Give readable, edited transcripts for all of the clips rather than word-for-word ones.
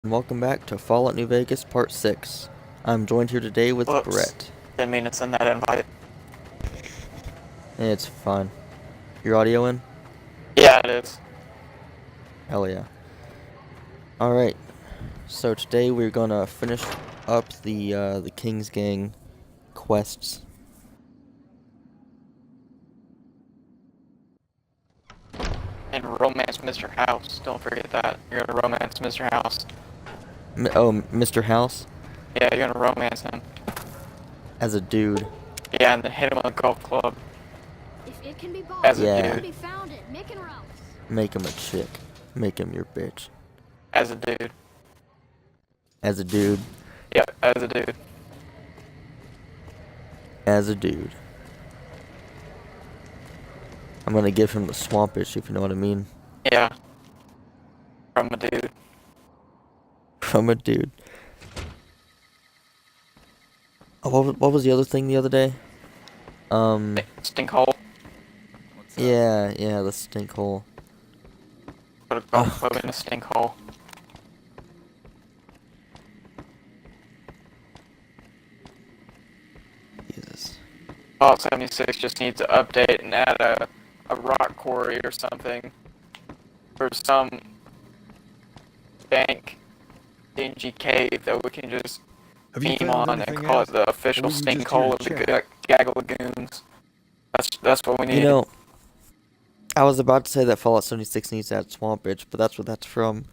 And welcome back to Fallout New Vegas Part 6. I'm joined here today with Whoops. Brett. Didn't mean to send that invite. It's fine. Your audio in? Yeah, it is. Hell yeah. Alright, so today we're gonna finish up the King's Gang quests. And romance Mr. House. Don't forget that. You're gonna romance Mr. House. Mr. House? Yeah, you're gonna romance him. As a dude. Yeah, and then hit him with a golf club. If it can be bought, As a Yeah. dude. be found it. Mick and Ralph. Make him a chick. Make him your bitch. As a dude. As a dude. Yeah, as a dude. As a dude. I'm gonna give him the swampish, if you know what I mean. Yeah. From a dude. From a dude. Oh, what was the other thing the other day? Stink hole. Yeah, the stink hole. Put a golf club in a stink hole. Jesus. Fallout 76 just needs to update and add a rock quarry or something. Or some dank, dingy cave that we can just beam on and call it the official stink hole of the Gaggle Lagoons. That's what we need. You know, I was about to say that Fallout 76 needs to add Swamp Bitch, but that's what that's from.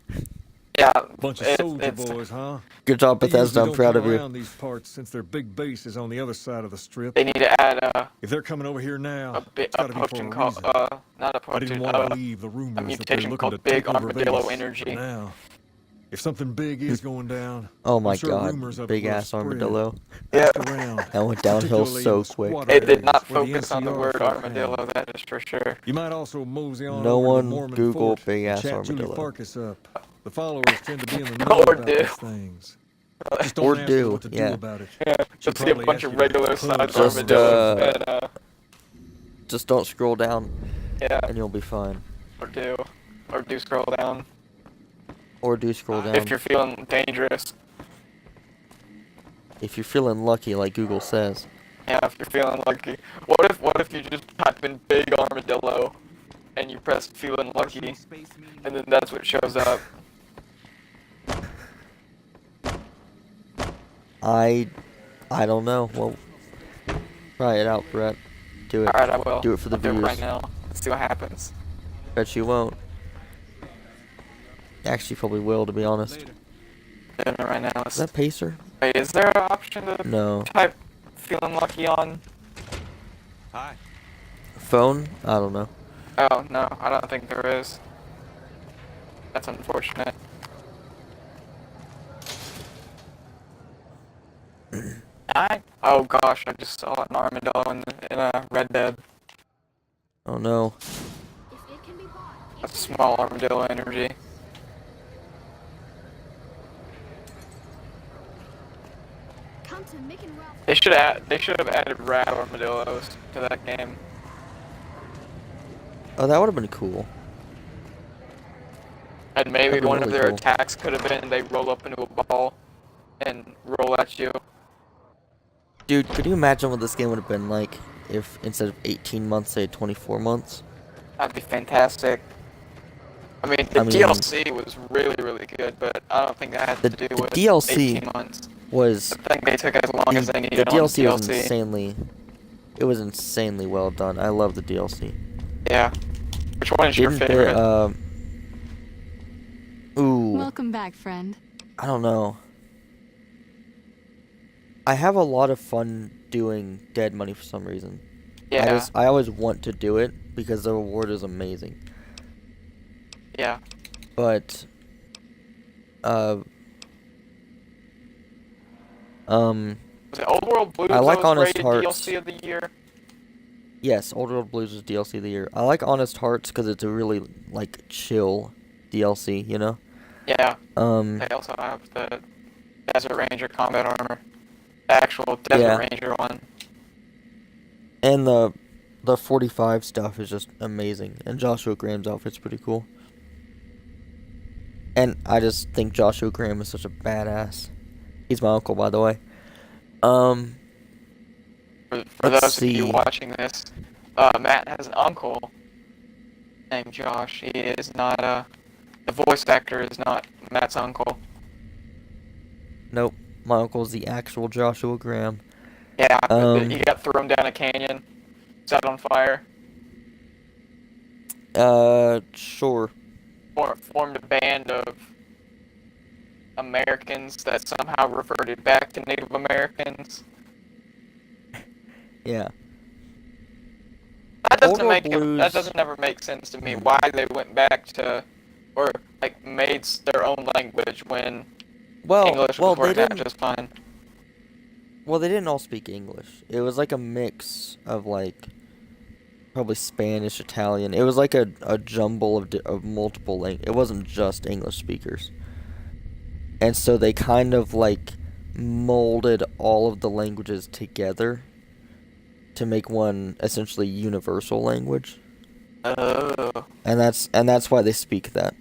Yeah, Bunch of soldier boys, huh? Good job, They Bethesda. usually I'm proud don't of come you. around these parts since their big base is on the other side of the strip. they need to add If they're coming over here now, a it's gotta be for a potion called reason. not a I didn't potion, want to believe the rumors that they're mutation looking to called Big take over Armadillo Vegas. Energy. But now, if something big is going down, Oh my I'm sure god, rumors of it big will ass spread. armadillo. Yeah. Ask around, That went downhill particularly so in the quick. squatter It did not areas where focus on the NCR word folk armadillo, hang. that is for sure. You might also mosey on No over to the one Mormon Google fort big and ass chat Julie armadillo. Farkas up. The followers tend to be in the know Or about do. these things. Just Or don't ask her do, what to yeah. do about it. Yeah, She'll just see a probably bunch ask of you to regular pull sized her Just, armadillos Just don't scroll down, yeah, and you'll be fine. or do scroll down. Or do scroll down. If you're feeling dangerous. If you're feeling lucky, like Google says. Yeah, if you're feeling lucky. What if you just type in big armadillo and you press feeling lucky and then that's what shows up. I don't know. Well, try it out, Brett. Do it. Alright, I will. Do it for the I'll do it views. right now. Let's see what happens. Bet you won't. Actually, probably will, to be honest. Doing it right now. Is that Pacer? Wait, is there an option to No. type feeling lucky on? Hi. Phone? I don't know. Oh, no, I don't think there is. That's unfortunate. Oh gosh, I just saw an armadillo in a Red Dead. Oh no. If it can be bought, A small armadillo energy. come to Mick and Ralph. They should have added rat armadillos to that game. Oh, that would have been cool. And maybe That'd be one of really their cool. attacks could have been they roll up into a ball and roll at you. Dude, could you imagine what this game would have been like if instead of 18 months, say 24 months? That'd be fantastic. I mean, the DLC was really, really good, but I don't think that had The- to do the with DLC 18 months. Was I think they took as long as they the needed on DLC was DLC. insanely. It was insanely well done. I love the DLC. Yeah. Which one is your Didn't favorite? Ooh, Welcome back, friend. I don't know. I have a lot of fun doing Dead Money for some reason. Yeah. I always want to do it because the reward is amazing. Yeah. But Was it Old World Blues I like that was Honest rated Hearts. DLC of the year? yes, Old World Blues is DLC of the year. I like Honest Hearts because it's a really like chill DLC, you know. Yeah. Um, They also have the Desert Ranger combat armor. The actual Desert Yeah. Ranger one. and the 45 stuff is just amazing, and Joshua Graham's outfit's pretty cool. And I just think Joshua Graham is such a badass. He's my uncle, by the way. Um, For let's those of you see. watching this, Matt has an uncle named Josh. He is not the voice actor is not Matt's uncle. Nope, my uncle's the actual Joshua Graham. Yeah, he got thrown down a canyon, set on fire, Sure. formed a band of Americans that somehow reverted back to Native Americans. Yeah. That doesn't Old World that Blues. doesn't ever make sense to me why they went back to or like made their own language when English was They working out didn't. just fine. Well, they didn't all speak English. It was like a mix of like probably Spanish, Italian. It was like a jumble of multiple languages. It wasn't just English speakers. And so they kind of like molded all of the languages together to make one essentially universal language. Oh. And that's why they speak that.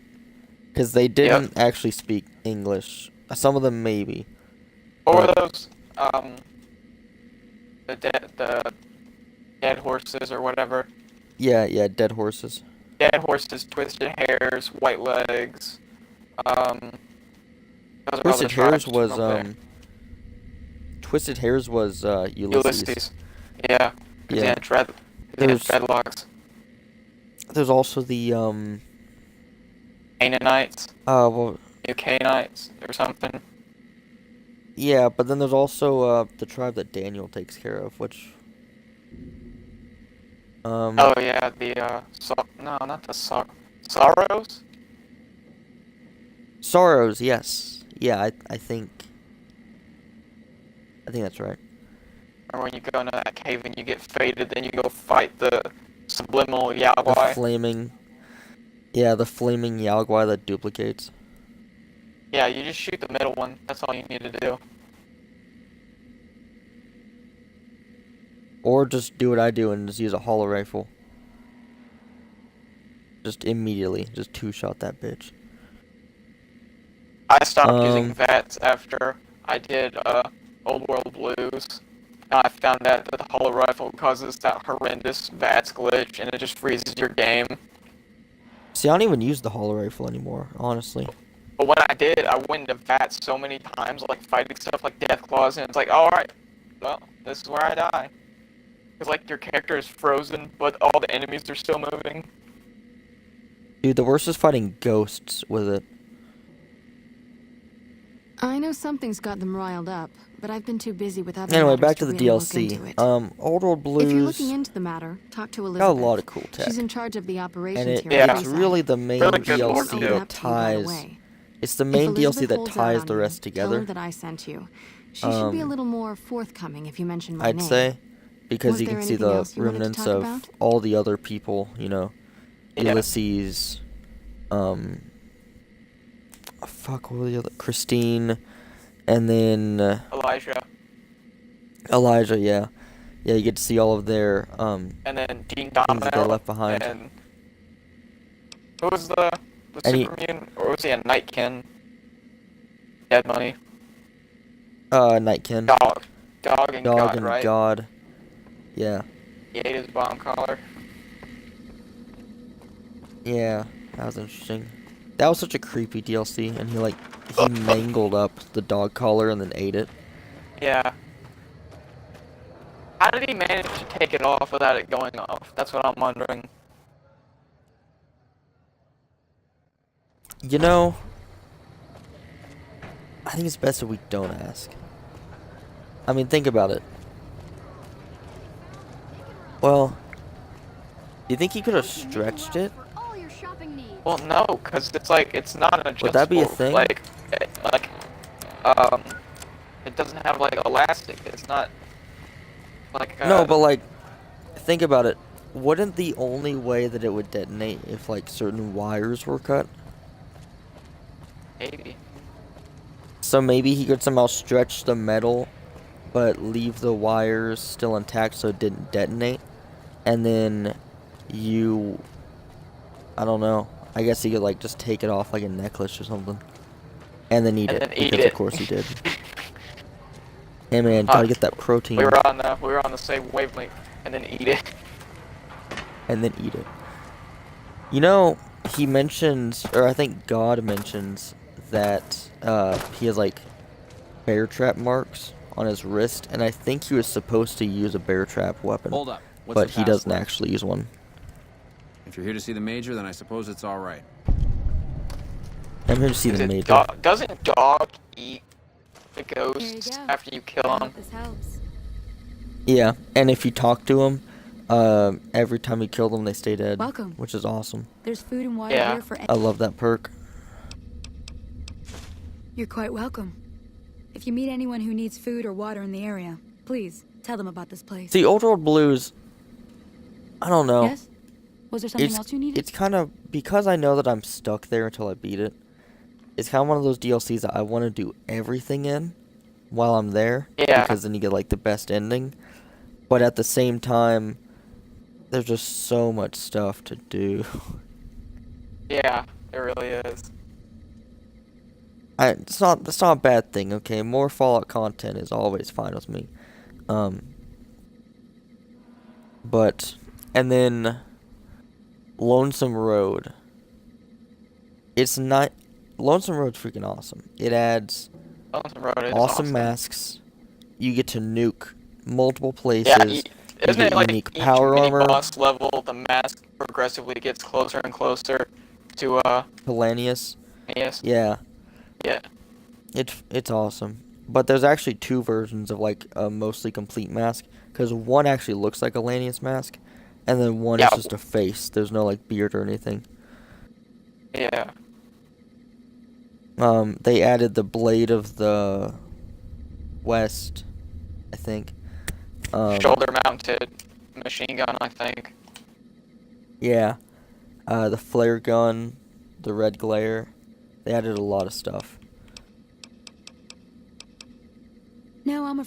Because they didn't actually speak English. Some of them maybe. Or But those the dead horses or whatever. yeah, dead horses. Dead horses, twisted hairs, white legs. Those are all the Twisted Hairs tribes was from up there. Twisted Hairs was Ulysses. Yeah. 'Cause he Yeah. had he had There's dreadlocks. there's also the Canaanites, well, New Canaanites, or something. yeah, but then there's also the tribe that Daniel takes care of, which Oh yeah, no, not the Sorrows. Sorrows, yes. Yeah, I think that's right. Or when you go into that cave and you get faded, then you go fight the subliminal The Yagwai. the flaming Yalguai that duplicates. Yeah, you just shoot the middle one. That's all you need to do. Or just do what I do and just use a hollow rifle. Just immediately, just two-shot that bitch. I stopped using VATS after I did Old World Blues. And I found out that the hollow rifle causes that horrendous VATS glitch and it just freezes your game. See, I don't even use the hollow rifle anymore, honestly. But when I did, I went into VATS so many times, like fighting stuff like Deathclaws, and it's like, alright, well, this is where I die. Because, like, your character is frozen, but all the enemies are still moving. Dude, the worst is fighting ghosts with it. I know something's got them riled up, but I've been too busy with other Anyway, matters back to the really look DLC. into it. Old World Blues. If you're looking into the matter, talk to Elizabeth. Got a lot of cool tech. She's in charge of the operations And here. Yeah. at it's Freeside. really the main Really good work DLC to do. that ties. It's the If main DLC Elizabeth that holds out ties on the you, rest Tell together. her that I sent you. She should be a little more forthcoming if you mention my I'd name. say, because Was you there can see anything the else you wanted to remnants talk of about? all the other people. You know, Yeah. Ulysses. Fuck, what were the other? Christine, and then Elijah. Elijah. Yeah, you get to see all of their And then Dean things that they Domino. left behind. And who was the And super mutant? Or was he a Nightkin? Dead Money. Nightkin, Dog. Dog and Dog, God, and right? God. Yeah, He ate his bomb collar. yeah, that was interesting. That was such a creepy DLC, and he mangled up the dog collar and then ate it. Yeah. How did he manage to take it off without it going off? That's what I'm wondering. You know, I think it's best if we don't ask. I mean, think about it. Well, do you think he could have stretched it? For all your shopping needs. Well, no, because it's like, it's not an adjustable. Would that be a thing? It doesn't have, like, elastic. It's not, like, No, but like, think about it. Wouldn't the only way that it would detonate if like certain wires were cut? maybe. So maybe he could somehow stretch the metal, but leave the wires still intact so it didn't detonate. And then I don't know. I guess he could like just take it off like a necklace or something, and then eat And it then eat because it. of course he did. Hey man, gotta get that protein We were on the same wavelength, and then eat it. and then eat it. You know, he mentions, or I think God mentions that he has like bear trap marks on his wrist, and I think he was supposed to use a bear trap weapon, Hold up. What's but the he doesn't password? actually use one. If you're here to see the major, then I suppose it's all right. I'm here to see Is the it major. doesn't dog eat the Here you ghosts go. after you kill I them? hope this helps. Yeah, and if you talk to him, every time you kill them, they stay dead, Welcome. which is awesome. There's food and water Yeah. here for I love that perk. You're quite welcome. If you meet anyone who needs food or water in the area, please tell them about this place. See, Old World Blues, I don't know. Yes? Was there something else you needed? It's kind of, because I know that I'm stuck there until I beat it, it's kind of one of those DLCs that I want to do everything in while I'm there. Yeah. Because then you get, like, the best ending. But at the same time, there's just so much stuff to do. Yeah, it really is. It's not a bad thing, okay? More Fallout content is always fine with me. And then Lonesome Road. It's not, Lonesome Road's freaking awesome. It adds Lonesome Road is awesome masks. You get to nuke multiple places. Yeah, You isn't get it like unique each power mini armor. boss level, the mask progressively gets closer and closer to Polanius. yes. Yeah, Yeah. it's awesome. But there's actually two versions of like a mostly complete mask, because one actually looks like a Lanius mask, and then one Yeah. is just a face. There's no like beard or anything. Yeah. They added the Blade of the West, I think. Shoulder mounted machine gun, I think. Yeah. The flare gun, the red glare. They added a lot of stuff. No,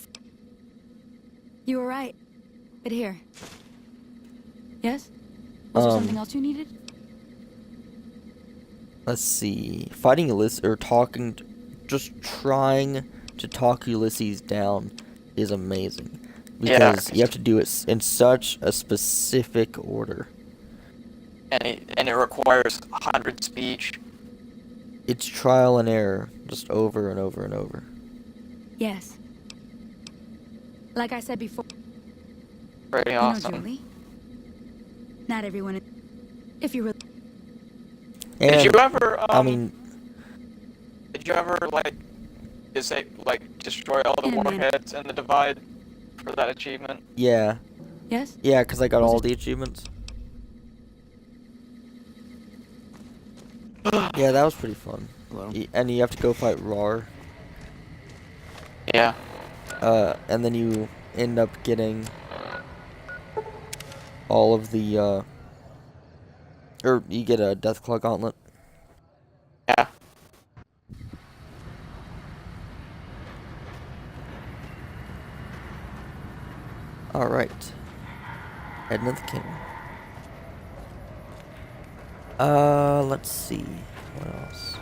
you were right. But here. Yes? Was there something else you needed? Let's see. Fighting Ulysses, or just trying to talk Ulysses down is amazing. Because you have to do it in such a specific order. And it requires 100 speech. It's trial and error, just over and over and over. Yes. Like I said before, Pretty you know, awesome. Julie. Not everyone. If you really. And, Did you ever I mean, did you ever like destroy all the In a minute. warheads in the Divide for that achievement? yeah. Yes? Yeah, because I got Was all it- the achievements. Yeah, that was pretty fun. Hello? And you have to go fight Rar. Yeah. And then you end up getting all of the, or you get a Deathclaw Gauntlet. Yeah. Alright. Heading to the king. Let's see. What else?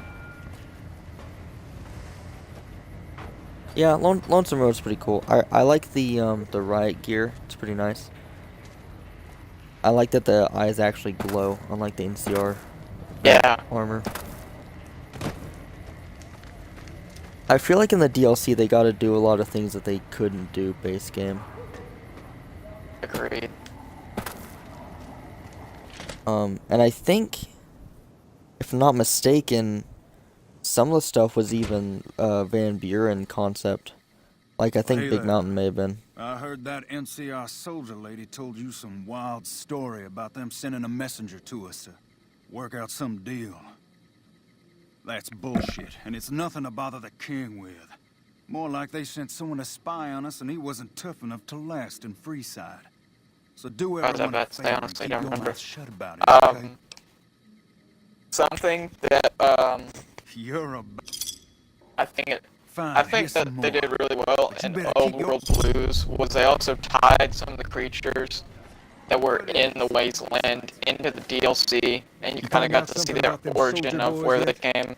Yeah, Lonesome Road's pretty cool. I like the riot gear. It's pretty nice. I like that the eyes actually glow, unlike the NCR Yeah. armor. I feel like in the DLC they gotta do a lot of things that they couldn't do base game. Agreed. And I think, if I'm not mistaken, some of the stuff was even Van Buren concept. Like, I think Hey Big there. Mountain may have been. I heard that NCR soldier lady told you some wild story about them sending a messenger to us to work out some deal. That's bullshit, and it's nothing to bother the king with. More like they sent someone to spy on us and he wasn't tough enough to last in Freeside. So do Roger everyone a that. Stay favor on, and stay keep down, your remember. mouth shut about it, okay? Something that You're a... I think Fine, that here's some they more. did really well But you in better Old keep your- World Blues was they also tied some of the creatures that were in the wasteland into the DLC, and you You kind of find got out to see something their about them origin soldier of boys where they yet? came.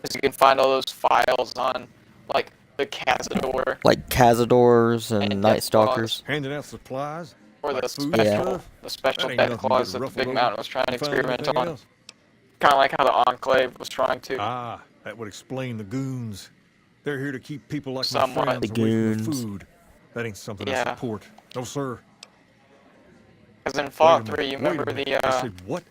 Because you can find all those files on, like, the Cazador Like Cazadors and and Night Death Claws, Stalkers. Handing out supplies? or Like the food and Yeah. stuff? special That ain't Death nothing to get Claws that the ruffled Big over. Mountain was trying to You find experiment anything on. else? Kind of like how the Enclave was trying to. Ah, that would explain the goons. They're here to keep people like my Somewhat. friends The away from the goons. food. That ain't something I Yeah. support. No, sir. Because in Wait a Fallout minute, 3, you wait a remember minute. the, I said what?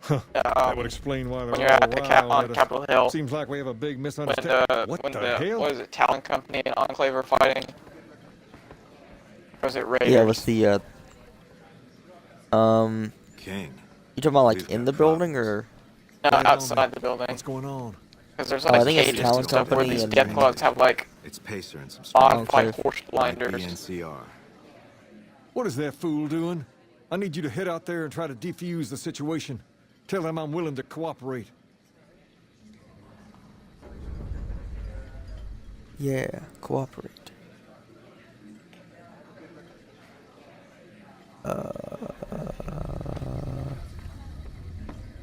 Huh. That would um, explain why they're when you're all at the riled on at us. Capitol Hill, Seems like we have a big when misunderstanding. What when the hell? what is it, Talon Company and Enclave are fighting? Or was it Raiders? Yeah, with the King. you talking about like We've in got the building problems. or? No, Lay it on me. outside the building. What's going on? Because there's Oh, like I think it's cages Talon and stuff where Company these and- Death Claws have like It's Pacer and some strangers. on-flight Enclave. horse Like the blinders. NCR. What is that fool doing? I need you to head out there and try to defuse the situation. Tell them I'm willing to cooperate. Yeah, cooperate.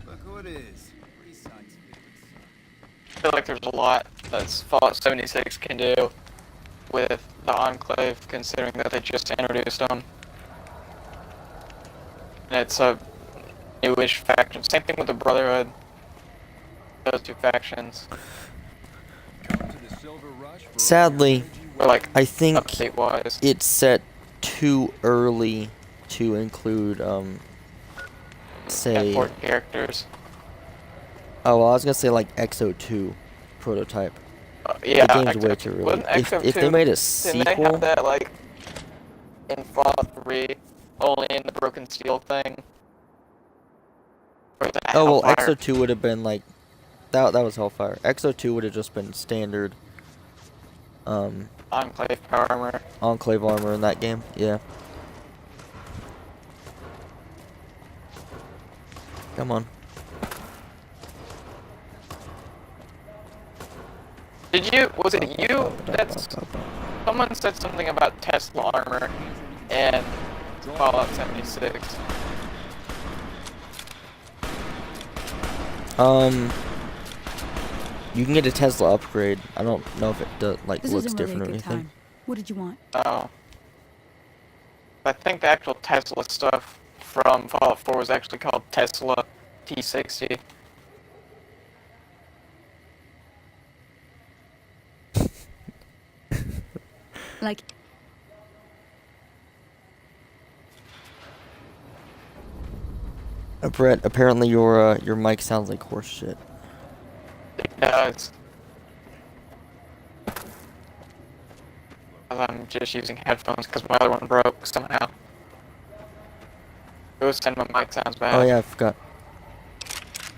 Look who it is. Freeside's I feel like there's a lot that Fallout 76 can do with the Enclave, considering that they just introduced them. And it's a newish faction. Same thing with the Brotherhood. Those two factions. Sadly, Were like I think update-wise. it's set too early to include say Important characters. oh well, I was gonna say like XO2 prototype. Yeah, the game's way Exo- too early. wasn't If Exo they 2 made a Didn't they sequel, have that like in Fallout 3, only in the Broken Steel thing? Or the oh well, Hellfire? XO2 would have been like that was Hellfire. XO2 would have just been standard Enclave power armor. Enclave armor in that game. Yeah. Come on. Was it you that's, someone said something about Tesla armor and Fallout 76. You can get a Tesla upgrade. I don't know if it does like This looks isn't really a different or good anything. time. What did you want? Oh. I think the actual Tesla stuff from Fallout 4 was actually called Tesla T60. Like, Brett, apparently your mic sounds like horse shit. It does. I'm just using headphones because my other one broke somehow. It was saying my mic sounds bad. Oh yeah, I forgot.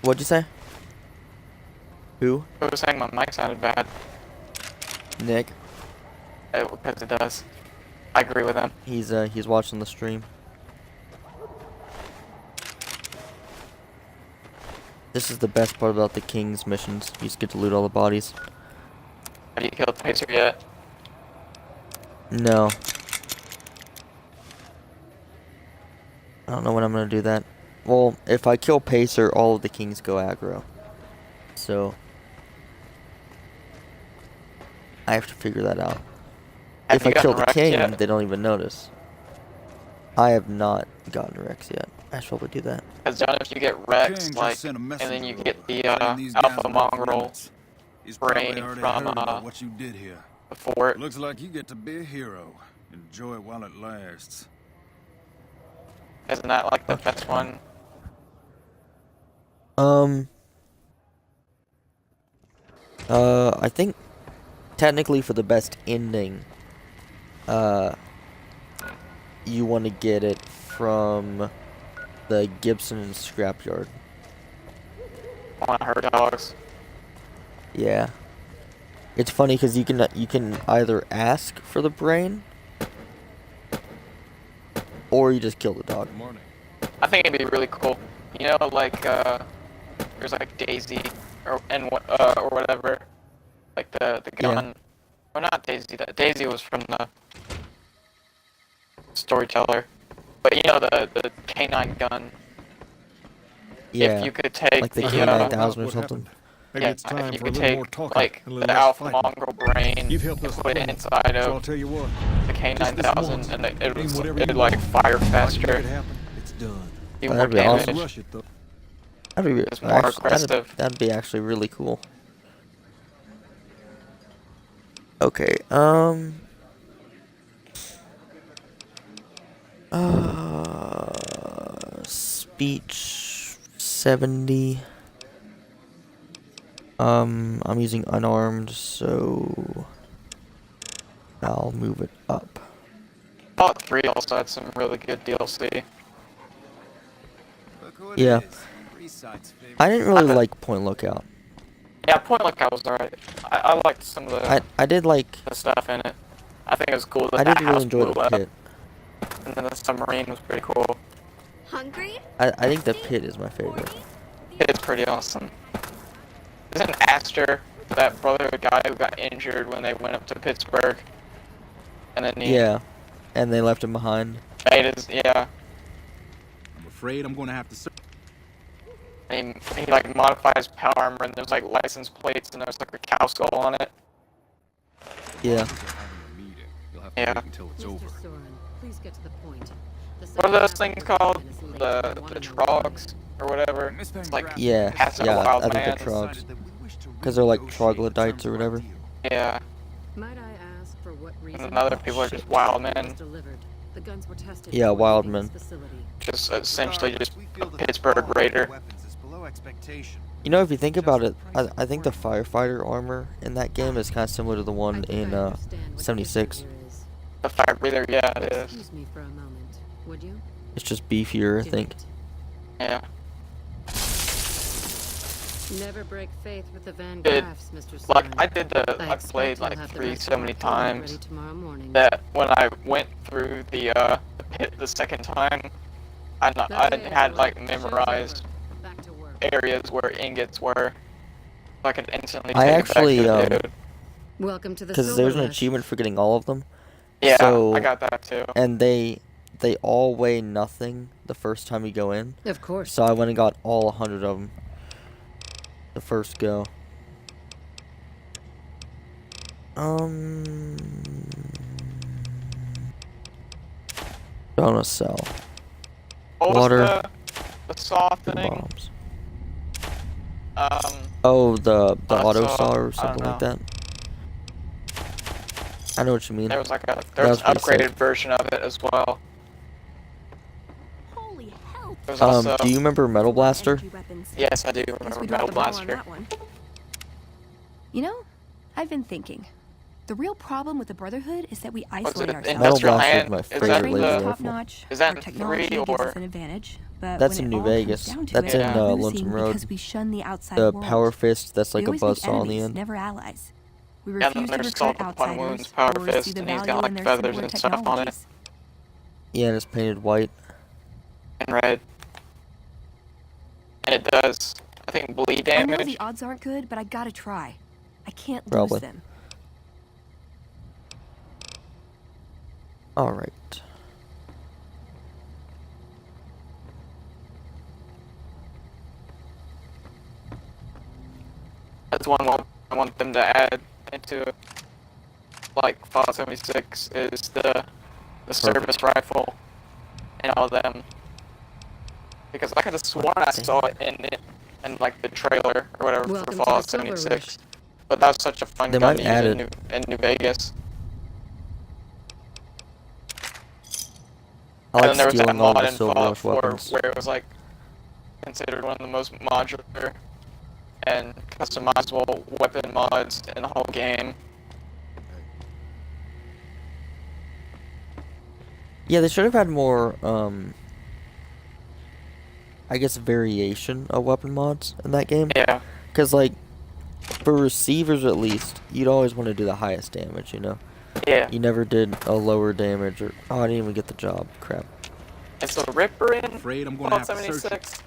What'd you say? Who? It was saying my mic sounded bad. Nick. Because it does. I agree with him. He's watching the stream. This is the best part about the King's missions. You just get to loot all the bodies. Have you killed Pacer yet? No. I don't know when I'm gonna do that. Well, if I kill Pacer, all of the Kings go aggro. So I have to figure that out. Have If you I kill gotten the Rex King, yet? they don't even notice. I have not gotten Rex yet. I should probably do that. Because John, if you get Rex, King just like, sent a and then you messenger get over, the saying these guys Alpha are off Mongrel limits. He's probably brain already from heard about what you did here. the fort. Looks like you get to be a hero. Enjoy it while it lasts. Isn't that like the best one? I think technically for the best ending, you want to get it from the Gibson scrapyard. On her dogs. Yeah. It's funny because you can either ask for the brain, or you just kill the dog. Good morning. I think it'd be really cool. You know, like, there's like Daisy, or whatever. Like the gun. Yeah. Or not Daisy, Daisy was from the storyteller. But you know the canine gun. Yeah. If you could take Like the the K9000 or What something. happened? Maybe yeah, it's time if you for a could little more take talking like and a little the less alpha fighting. mongrel brain You've helped and us put it plenty, inside so I'll of tell you what. the Just this once, K9000, and it aim was whatever it'd you like want. fire If I can make faster, it happen, it's done. do more That'd be damage. awesome. Rush it though. It's more aggressive. That'd be actually really cool. Okay, speech 70. I'm using unarmed, so I'll move it up. Fallout 3 also had some really good DLC. Look who Yeah. it is. Freeside's favorite. I didn't really like Point Lookout. Yeah, Point Lookout was alright. I liked some of I did like, the stuff in it. I think it was cool that I that did really house enjoy blew the up, pit. and then the submarine was pretty cool. Hungry? I think the pit is my favorite. It's pretty awesome. Isn't Astor that Brotherhood guy who got injured when they went up to Pittsburgh? And then he Yeah, and they left him behind. made his, yeah. I'm afraid I'm going to have to search. And he like modified his power armor, and there's like license plates, and there's like a cow skull on it. Yeah. You'll have to Yeah. wait until it's over. Please get to the point. What are those things called? The trogs or whatever. It's like Yeah, Passive yeah, wild I think man. they're trogs. Because they're like troglodytes or whatever. Yeah. Might I ask for what reason? And other people are just wild men. The guns were tested Yeah, before wild leaving men. this facility. Just essentially just a Pittsburgh Raider. You know, if you think about it, I think the firefighter armor in that game is kind of similar to the I one think in I understand what the 76. issue here is. The fire breather, yeah, it is. Excuse me for a moment, would you? It's just beefier, I Do think. it. Yeah. Never break faith with the Van It- Graffs, Mr. Like Stern. I did the I expect played you'll like have the 3 rest so of many my plan ready times tomorrow morning. that when I went through the pit the second time, I had like memorized Back to work. areas where ingots were. So I could instantly I take actually, it back to the dude. Welcome to the Because Silver there's an Rush. achievement for getting all of them. Yeah, So- I got that too. And they all weigh nothing the first time you go in. Of course. So I went and got all 100 of them the first go. Gonna sell What water, was the saw the thing? bombs. Um, Oh, the auto saw, saw or I don't something like know. that. I know what you mean. there was like a That was an pretty upgraded sick. version of it as well. Holy hell! There was also Do you remember Metal Blaster? yes, I do Guess remember we Metal dropped the ball on Blaster. that one. You know, I've been thinking. The real problem with the Brotherhood is that we Was isolate it ourselves. Metal Industrial Blaster is Hand? my Is favorite that Training laser is the? top rifle. notch. Is that our in technology 3 gives or- us an advantage. But That's when in it New all comes Vegas. down to That's it, in, we're Lonesome losing Road. because we shun the outside The world. power fist that's like We a always make buzzsaw on the enemies, end. never allies. We Yeah, then refuse to there's recruit Salt upon Wounds outsiders Power or see Fist, the and he's got value like in their feathers simpler and stuff on it. technologies. Yeah, and it's painted white. And red. And it does, I think, bleed I know damage. the odds aren't good, but I gotta try. I can't Probably. lose them. Alright. That's one more I want them to add into like Fallout 76 is the service rifle and all them. Because I could have sworn I saw it in like the trailer or whatever Welcome for to the Fallout Silver 76. But that was such a fun They gun might to add use in New Vegas. I And like then there was that stealing all mod the in Silver Fallout Rush 4 weapons. where it was like considered one of the most modular and customizable weapon mods in the whole game. Yeah, they should have had more, I guess, variation of weapon mods in that game. Yeah. Because, like, for receivers at least, you'd always want to do the highest damage, you know? Yeah. You never did a lower damage or... Oh, I didn't even get the job. Crap. Is the Ripper in Afraid I'm going to Fallout have to search it.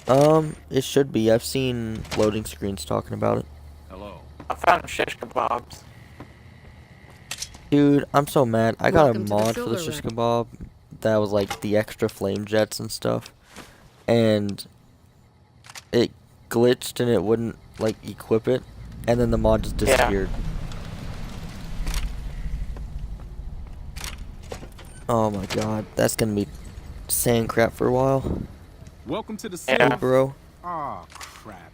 76? It should be. I've seen loading screens talking about it. Hello. I found shish kebabs. Dude, I'm so mad. I got a Welcome to the mod for the Silver shish Wreck. kebab that was like the extra flame jets and stuff, and it glitched and it wouldn't like equip it, and then the mod just Yeah. disappeared. Oh my god, that's gonna be sand crap for a while. Welcome to the Yeah. Hey, bro. Aw, crap.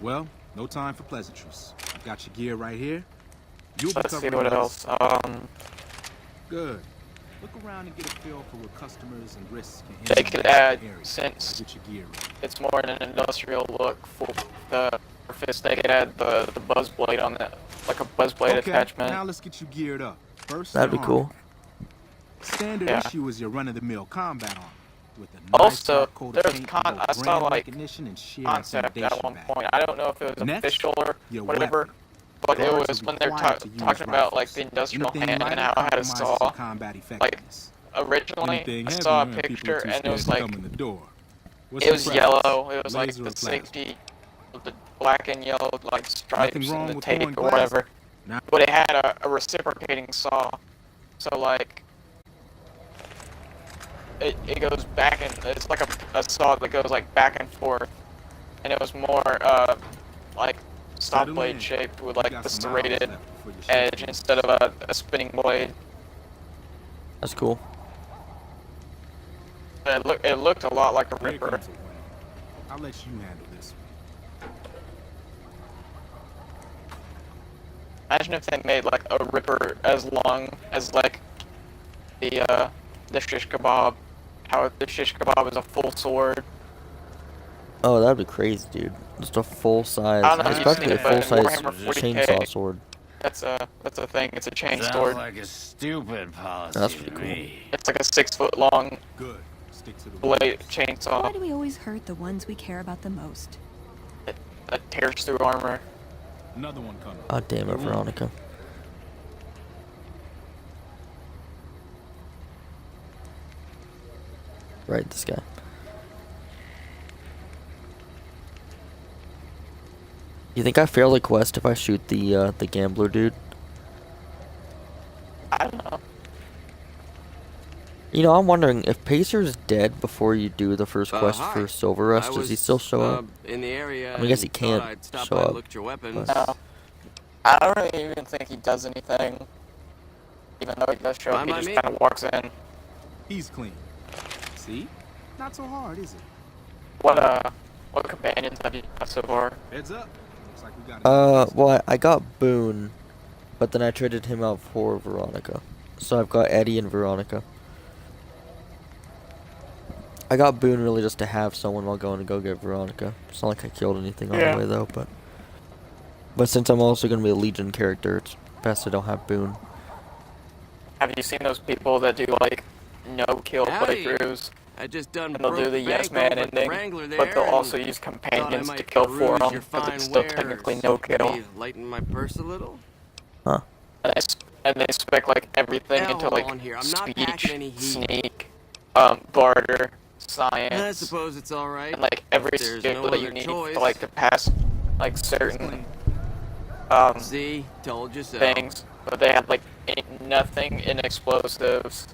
Well, no time for pleasantries. I've got your gear right here. You'll be Let's see covering what this. else. Good. Look around and get a feel for what customers and risks can They end up could in add, the area. since Get your gear ready. it's more in an industrial look for the surface, they could add the buzz blade on it, like a buzz blade Okay, attachment. now let's get you geared up. First, That'd be your cool. armor. Standard Yeah. issue is your run-of-the-mill combat armor. With a nice Also, top coat of there's paint, I both saw brand like recognition and sheer concept at intimidation one back. point. I don't know if it was Next, official or your whatever, weapon. but it Guards was are when they're required to use talking about like rifles. the industrial Anything hand and lighter how it had a compromises saw. your combat effectiveness. Originally, Anything I heavier saw a and people picture are too and it scared was to like come in the door. What's it your was preference? yellow. It was like Laser or the plasma? safety, the black and yellow like stripes Nothing wrong and the with tape throwing or glass. whatever. Now- But it had a reciprocating saw, so like it goes back and it's like a saw that goes like back and forth, and it was more like stop Settle blade in. shaped with You like got the some hours serrated left before your shift edge begins. instead of a spinning blade. That's cool. It looked a lot like a Here Ripper. comes a winner. I'll let you handle this one. Imagine if they made like a Ripper as long as like the shish kebab. How the shish kebab is a full sword. Oh, that'd be crazy, dude. Just a full size, I don't know if it's you've seen practically a it, but full in size Warhammer 40K, chainsaw sword. That's a thing. It's a chain Sounds sword. like a stupid policy That's to pretty cool. me. It's like a 6-foot long Good. Stick to the blade rules. Why chainsaw do we always hurt the ones we care about the most? that tears through armor. Another one coming. God damn it, Veronica. Right, this guy. You think I fail the quest if I shoot the gambler dude? I don't know. You know, I'm wondering if Pacer's dead before you do the first quest Hi. for Silver Rust. Does he still show up? In the area. I mean, I guess he and can't thought I'd stop show by and up, look at your weapons. but- No. I don't really even think he does anything. Even though he does show up, Fine he by just me. kind of walks in. He's clean. See? Not so hard, is it? What companions have you got so far? Heads up. Looks like we got a Well, I got Boone, but then I traded him out for Veronica. So I've got Eddie and Veronica. I got Boone really just to have someone while going to go get Veronica. It's not like I killed anything on Yeah. the way though, but since I'm also gonna be a Legion character, it's best I don't have Boone. Have you seen those people that do like no-kill Howdy. playthrough? I just done And they'll do broke the yes bank man over at the ending, Wrangler but they'll there, also and use thought I companions to might kill for peruse them your because fine it's still wares, technically no-kill. maybe lighten my purse a little. Huh. And they spec like everything Now, into hold like on here. I'm not speech, packing any heat. sneak, barter, I science, suppose it's all right. and like every If there's skill no that you other need choice. to like to pass like certain See, told you so. things. But they had like nothing in explosives,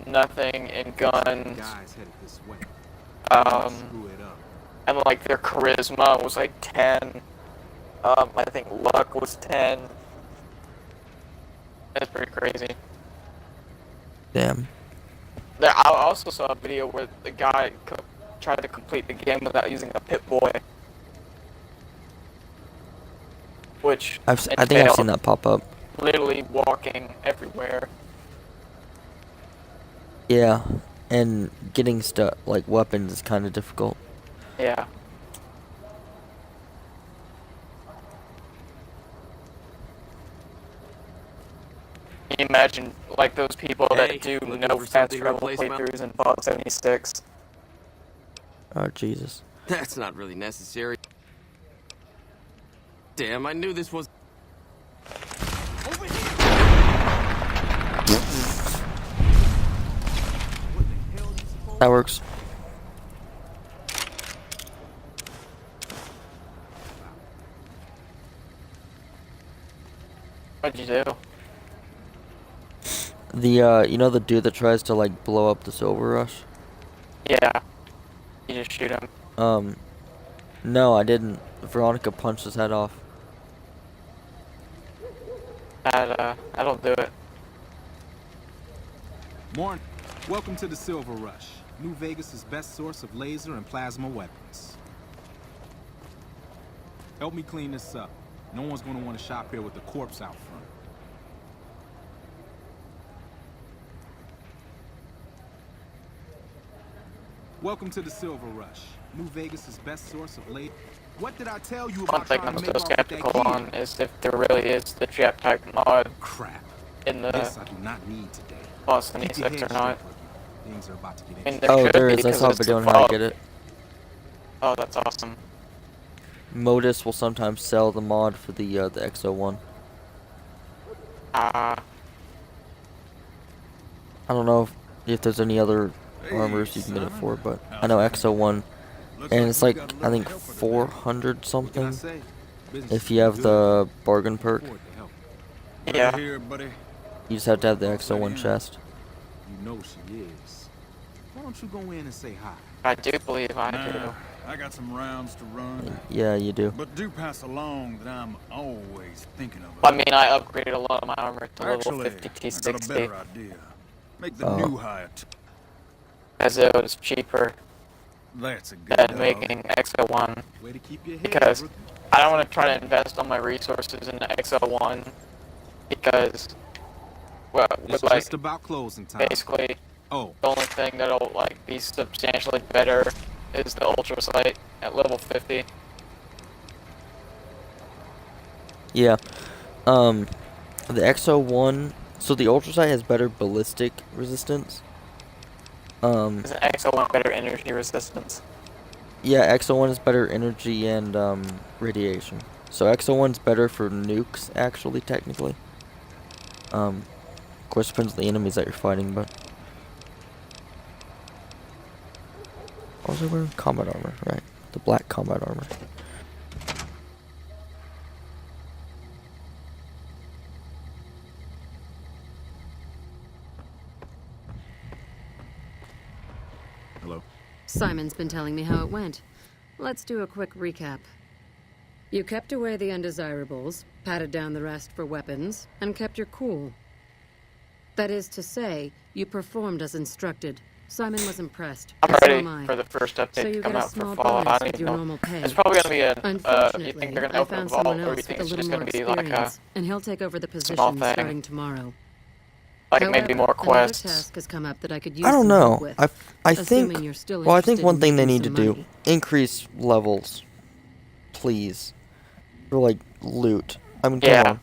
nothing in guns, guys headed this way. um, Screw it up. and like their charisma was like 10. I think luck was 10. That's pretty crazy. Damn. I also saw a video where the guy tried to complete the game without using a Pip-Boy. Which I think I've entailed seen that pop up. literally walking everywhere. Yeah, and getting stuff like weapons is kind of difficult. Yeah. Can you imagine like those people Hey, that do looking no for fast something to travel replace my- playthroughs in Fallout 76? Oh Jesus. That's not really necessary. Damn, I knew this was. That works. What'd you do? The you know the dude that tries to like blow up the Silver Rush? Yeah. You just shoot him. No, I didn't. Veronica punched his head off. That'll do it. Morning. Welcome to the Silver Rush, New Vegas' best source of laser and plasma weapons. Help me clean this up. No one's gonna want to shop here with the corpse out front. Welcome to the Silver Rush, New Vegas' best source of laser. What did I tell you One about thing trying I'm to still make off with that skeptical gear? on is if there really is the jetpack mod Crap. in the This I do not need today. Boston Keep your E6 head or not. straight, rookie. Things are about to get I mean, interesting. there Oh, should there be is. I because saw a it's video on the how to fall. get it. Oh, that's awesome. Modus will sometimes sell the mod for the XO1. I don't know if there's any other armors you can get it for, but I know XO1, and it's like I think 400 something if you have the bargain perk. Yeah. Here, buddy. You just have to have the XO1 chest. You know she is. Why don't you go in and say hi? I do believe I do. Nah, I got some rounds to run. Yeah, you do. But do pass along that I'm always thinking of it. I mean, I upgraded a lot of my armor to level Actually, 50 I got a T60 better idea. Make the Oh. new hire. as it was cheaper That's a good than dog. making XO1 Way to keep your head, because rookie. I don't want to try to invest all my resources in the XO1 because, well, It's with like just about closing time. basically Oh, the only thing that'll like be substantially better is the Ultra Sight at level 50. Yeah. The XO1. So the Ultra Sight has better ballistic resistance. Is an XO1 better energy resistance? Yeah, XO1 is better energy and radiation. So XO1's better for nukes, actually, technically. Of course, depends on the enemies that you're fighting, but. Also wearing combat armor, right? The black combat armor. Hello. Simon's been telling me how it went. Let's do a quick recap. You kept away the undesirables, patted down the rest for weapons, and kept your cool. That is to say, you performed as instructed. Simon was impressed. I'm and so ready am I. for the first update So to you come get a out for small Fallout. bonus I with don't your even know. normal pay. It's probably gonna be a. You Unfortunately, think they're gonna I open a found vault, someone or you else think with a it's just little more gonna be like a experience, and he'll take over the small position thing. starting tomorrow. maybe more However, quests? Another task has come up that I could use I don't some help know. with. I Assuming think. you're still Well, I think interested one in thing they making need to some do: money. increase levels, please, for like loot. I mean, Yeah. come on.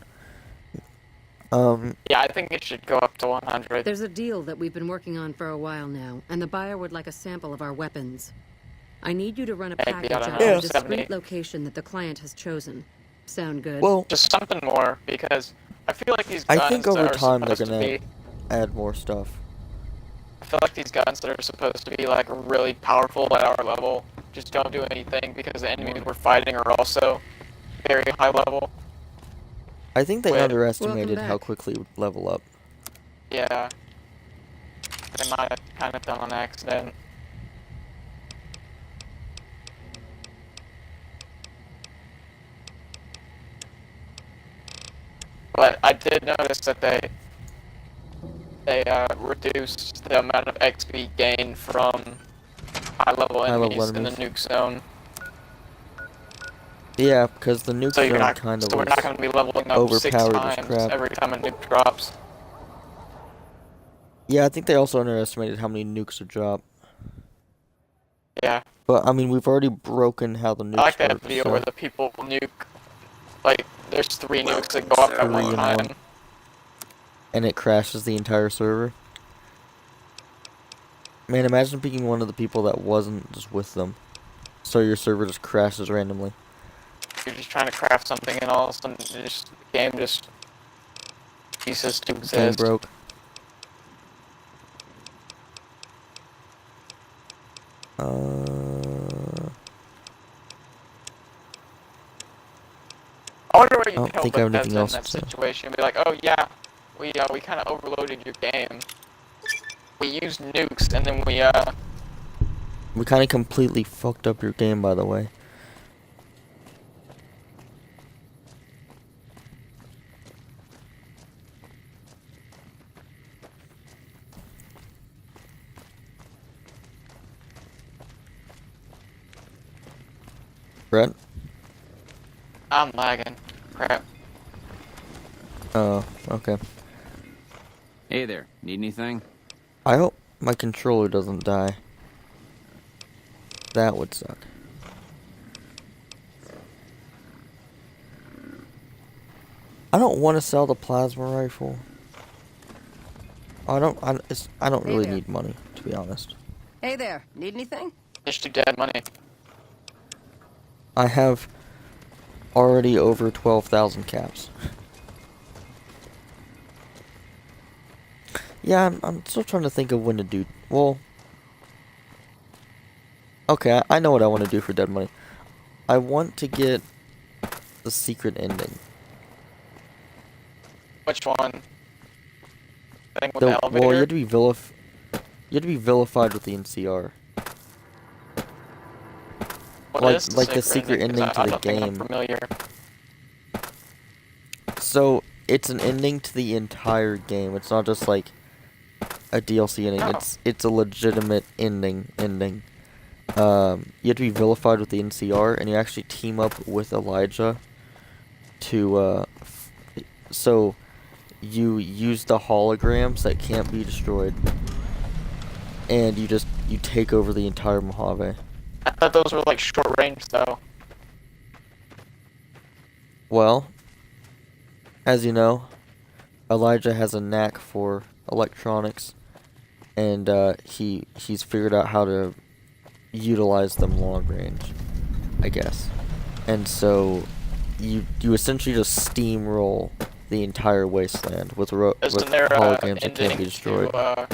Yeah, I think it should go up to 100. There's a deal that we've been working on for a while now, and the buyer would like a sample of our weapons. I need you to run a Maybe, I package don't out know, to a 70. discreet location that the client has chosen. Sound good? Well, Just something more, because I feel like these I guns think that over are time they're supposed to gonna be, add more stuff. I feel like these guns that are supposed to be like really powerful at our level just don't do anything because the enemies we're fighting are also very high level. I think they Wait. underestimated Welcome how back. quickly it would level up. Yeah. They might have kind of done on accident. But I did notice that they reduced the amount of XP gained from high-level enemies in the nuke zone. Yeah, because the nuke So you're zone not, kind of so we're not going to be leveling up 6 overpowered as times crap. every time a nuke drops. Yeah, I think they also underestimated how many nukes would drop. Yeah. But I mean, we've already broken how the nukes I like that work, video so where the people nuke, like, there's 3 nukes that go up at 3 one in time. one. And it crashes the entire server. Man, imagine picking one of the people that wasn't just with them. So your server just crashes randomly. You're just trying to craft something and all of a sudden the game just ceases to Game exist. broke. I wonder what I you don't tell think I have anything Bethesda in else that to say. situation. Be like, oh yeah, we kind of overloaded your game. We used nukes, and then We kind of completely fucked up your game, by the way. Brett? I'm lagging. Crap. Oh, okay. Hey there, need anything? I hope my controller doesn't die. That would suck. I don't want to sell the plasma rifle. I don't Hey really there. need money, to be honest. Hey there, need anything? Just too dead money. I have already over 12,000 caps. Yeah, I'm still trying to think of when to do. Well, okay, I know what I want to do for dead money. I want to get the secret ending. Which one? Thing with the Well, elevator? you have to be vilified with the NCR. What is like the secret ending 'Cause to I the don't think I'm game. familiar. So it's an ending to the entire game. It's not just like a DLC ending. Oh. It's a legitimate ending. You have to be vilified with the NCR, and you actually team up with Elijah to so you use the holograms that can't be destroyed, and you take over the entire Mojave. I thought those were like short range though. Well, as you know, Elijah has a knack for electronics, and he's figured out how to utilize them long range, I guess. And so you essentially just steamroll the entire wasteland with Isn't there holograms that ending can't be destroyed. to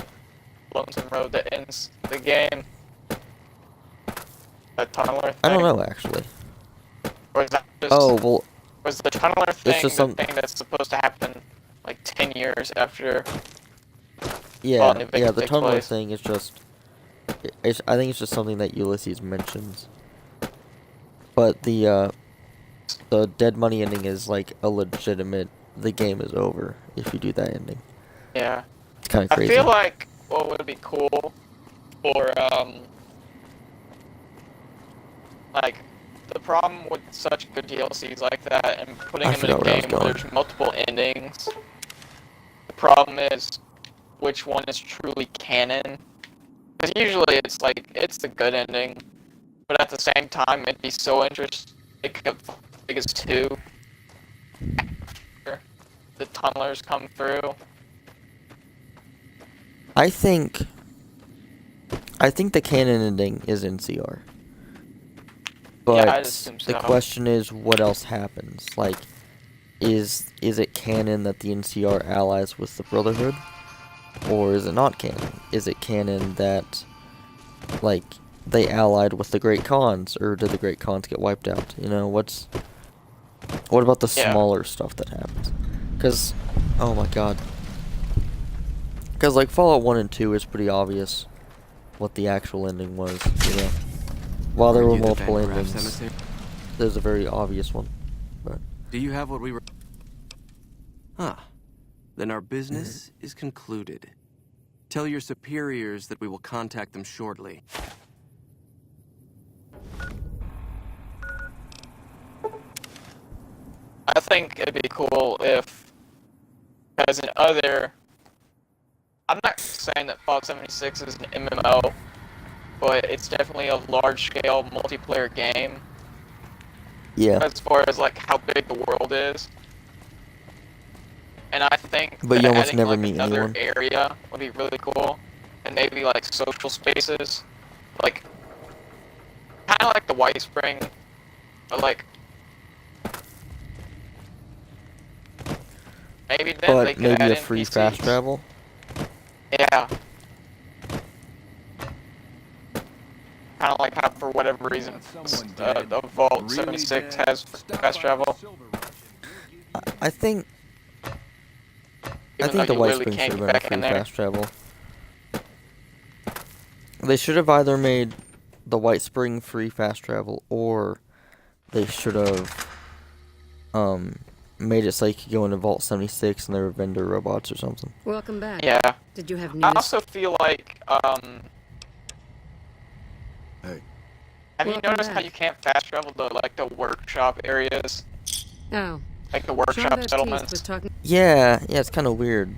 Lonesome Road that ends the game? That tunneler thing? I don't know, actually. Or is that just, Oh, well, was the tunneler thing just the thing that's supposed to happen like 10 years after yeah, the yeah, event the takes tunneler place? thing is just... I think it's just something that Ulysses mentions. But the dead money ending is like a legitimate... The game is over if you do that ending. Yeah. It's kind of I crazy. feel like what would be cool for, like, the problem with such good DLCs like that and putting I them in a forgot where I was game where going. there's multiple endings, the problem is which one is truly canon. Because usually it's like, it's the good ending, but at the same time, it'd be so interesting if biggest two after the tunnelers come through. I think the canon ending is NCR. But Yeah, I'd assume the so. question is, what else happens? Like, is it canon that the NCR allies with the Brotherhood? Or is it not canon? Is it canon that, like, they allied with the Great Khans? Or did the Great Khans get wiped out? You know, what about the smaller stuff that happens? Because, oh my god. Because, like, Fallout 1 and 2 is pretty obvious what the actual ending was, you know? While there were multiple endings, there's a very obvious one. But Do you have what we were... Huh. Then our business is concluded. Tell your superiors that we will contact them shortly. I think it'd be cool if, as in other... I'm not saying that Fallout 76 is an MMO, but it's definitely a large-scale multiplayer game. yeah. As far as like how big the world is, and I think But that you almost adding never like meet another anyone. area would be really cool, and maybe like social spaces, like kind of like the White Spring, but like maybe then they But could maybe add a free NPCs. fast travel? Yeah. Kind of like how, for whatever reason, the Vault 76 has fast travel. I think Even the though you white literally spring can't should have get been a back free in there. fast travel. They should have either made the white spring free fast travel, or they should have made it so you could go into Vault 76 and there were vendor robots or something. Welcome back. Yeah. Did you have I news? also feel like, Hey. have you Welcome noticed how back. you can't fast travel to, like, the workshop areas? Oh. Like, the Jean workshop Baptiste settlements? was talking. Yeah, it's kind of weird.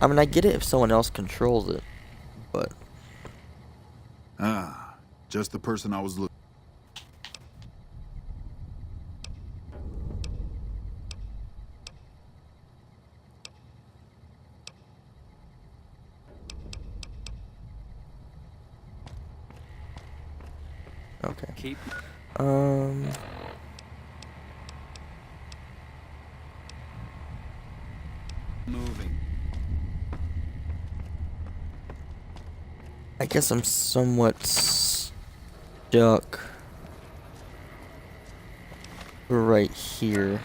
I mean, I get it if someone else controls it, but... Ah, just the person I was looking. Okay. Keep moving. I guess I'm somewhat stuck right here.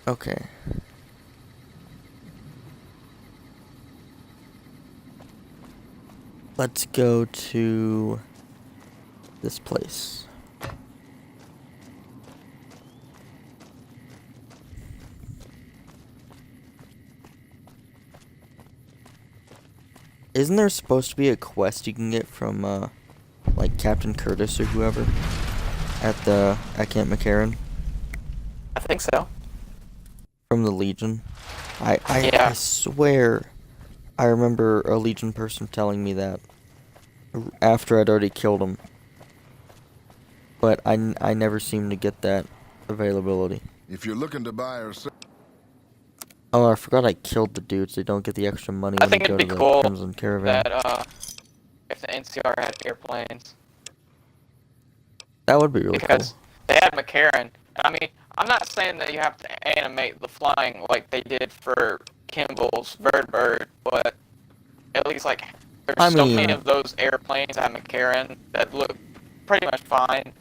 Okay. Let's go to this place. Isn't there supposed to be a quest you can get from, like Captain Curtis or whoever at Camp McCarran I think so. from the Legion? I Yeah. swear I remember a Legion person telling me that after I'd already killed him. But I never seemed to get that availability. If you're looking to buy or sell... Oh, I forgot I killed the dudes. They don't get the extra money I when think you go it'd to be the cool Crimson Caravan. that, if the NCR had airplanes. That would be really Because cool. they had McCarran. I mean, I'm not saying that you have to animate the flying like they did for Kimball's Vertibird, but at least, like, there's so many of those airplanes at McCarran that look pretty much fine.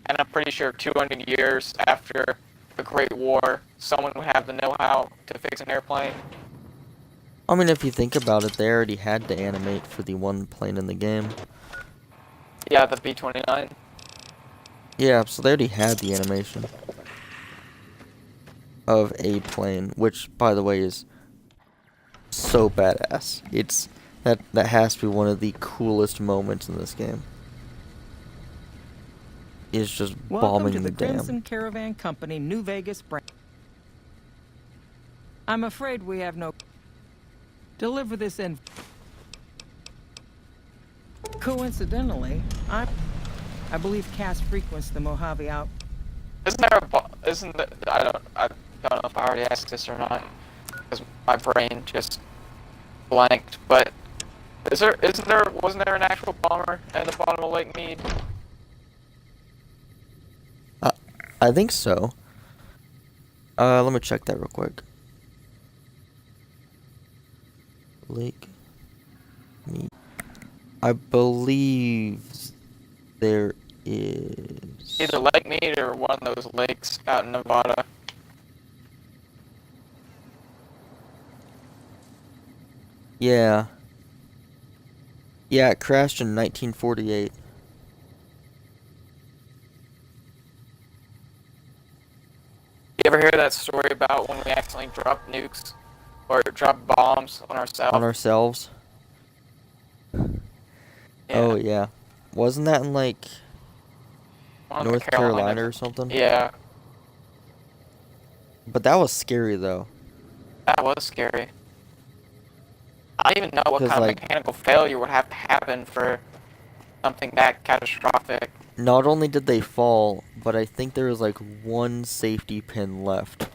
And I'm pretty sure 200 years after the Great War, someone would have the know-how to fix an airplane. I mean, if you think about it, they already had to animate for the one plane in the game. Yeah, the B-29. Yeah, so they already had the animation of a plane, which, by the way, is so badass. It's that has to be one of the coolest moments in this game. Is just Welcome bombing to the the dam. Crimson Caravan Company, New Vegas branch. I'm afraid we have no... Deliver this in... Coincidentally, I believe Cass frequents the Mojave out... Isn't there I don't know if I already asked this or not, because my brain just blanked, but wasn't there an actual bomber at the bottom of Lake Mead? I think so. Let me check that real quick. Lake Mead. I believe there is... Either Lake Mead or one of those lakes out in Nevada. Yeah. Yeah, it crashed in 1948. You ever hear that story about when we accidentally dropped nukes or dropped bombs on ourselves? On ourselves? Yeah. Oh, yeah. Wasn't that in, like, North Carolina or something? Yeah. But that was scary, though. That was scary. I don't even know what kind of mechanical failure would have to happen for something that catastrophic. Not only did they fall, but I think there was like one safety pin left.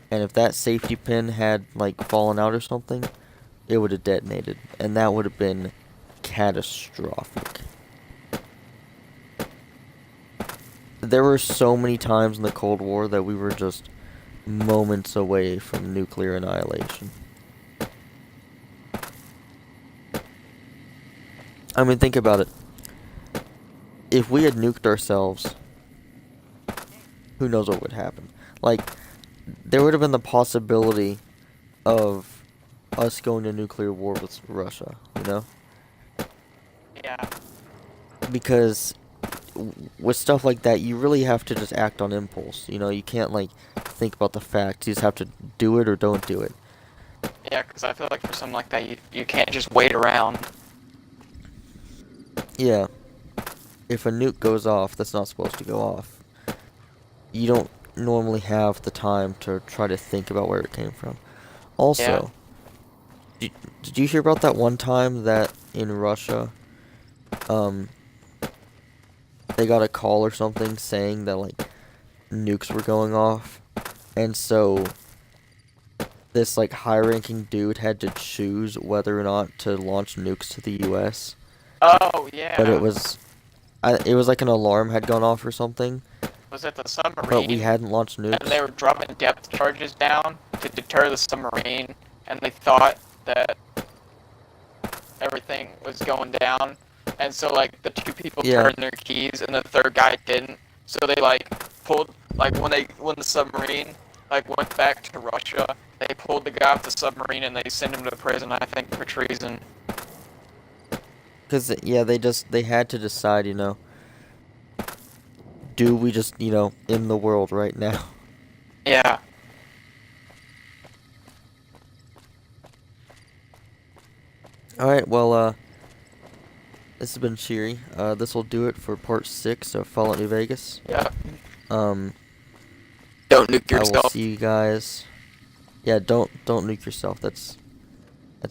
And if that safety pin had like fallen out or something, it would have detonated. And that would have been catastrophic. There were so many times in the Cold War that we were just moments away from nuclear annihilation. I mean, think about it. If we had nuked ourselves, who knows what would happen? Like, there would have been the possibility of us going to nuclear war with Russia, you know? Yeah. Because with stuff like that, you really have to just act on impulse. You know, you can't, like, think about the facts. You just have to do it or don't do it. Yeah, because I feel like for something like that, you can't just wait around. Yeah. If a nuke goes off that's not supposed to go off, you don't normally have the time to try to think about where it came from. Also, did you hear about that one time that in Russia, they got a call or something saying that, like, nukes were going off, and so this, like, high-ranking dude had to choose whether or not to launch nukes to the U.S. Oh, yeah. But it was like an alarm had gone off or something. Was it the submarine? But we hadn't launched nukes. And they were dropping depth charges down to deter the submarine, and they thought that everything was going down, and so, like, the two people turned their keys, and the third guy didn't, so they, like, pulled, like, when the submarine, like, went back to Russia, they pulled the guy off the submarine, and they sent him to prison, I think, for treason. Because, yeah, they had to decide, you know, do we just, you know, end the world right now? Yeah. Alright, well, this has been Cheery. This will do it for part 6 of Fallout New Vegas. Yeah. Don't nuke yourself. I will see you guys. Yeah, don't nuke yourself. That's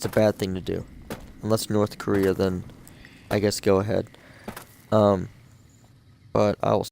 a bad thing to do. Unless North Korea, then I guess go ahead. But I will